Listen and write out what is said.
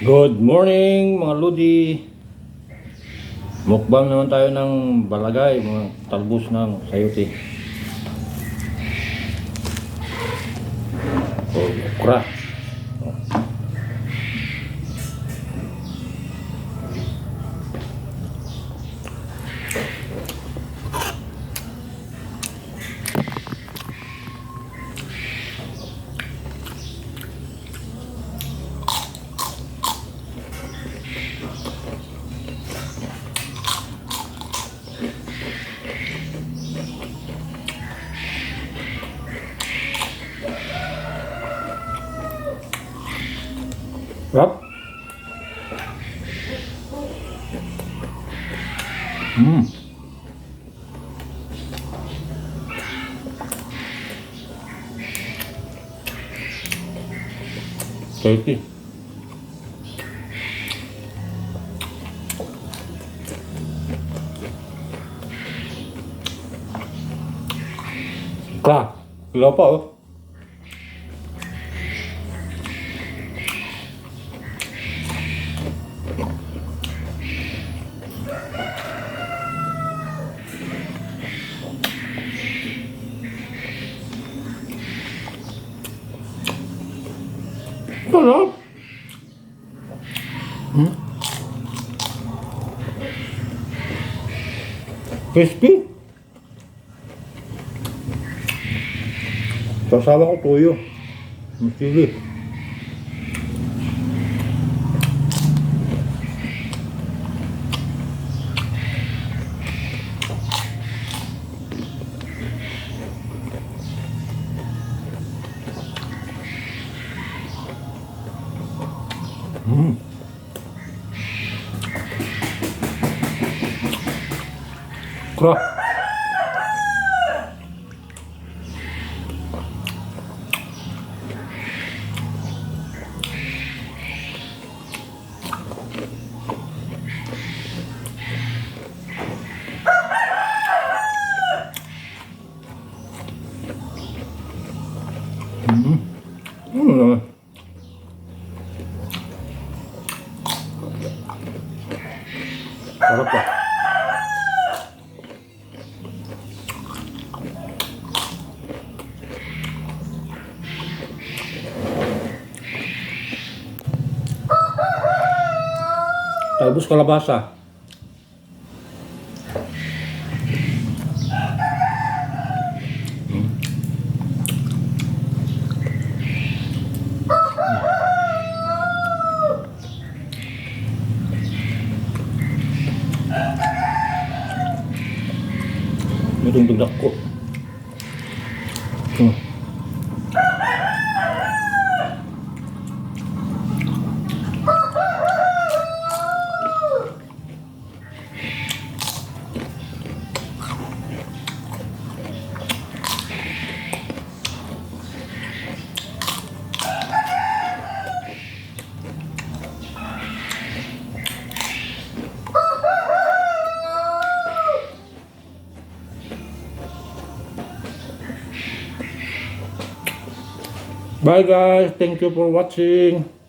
Good morning mga Lodi. Mukbang naman tayo ng balagay, mga talbos ng sayote. O okra. Rap. Sayote. Kla, ilaw pa oh. Sarap. Crispy. Sasawa ko tuyo. Masili. Kra. Sarap pa. Talbos kalabasa. Itong dugdak ko. Bye guys, thank you for watching.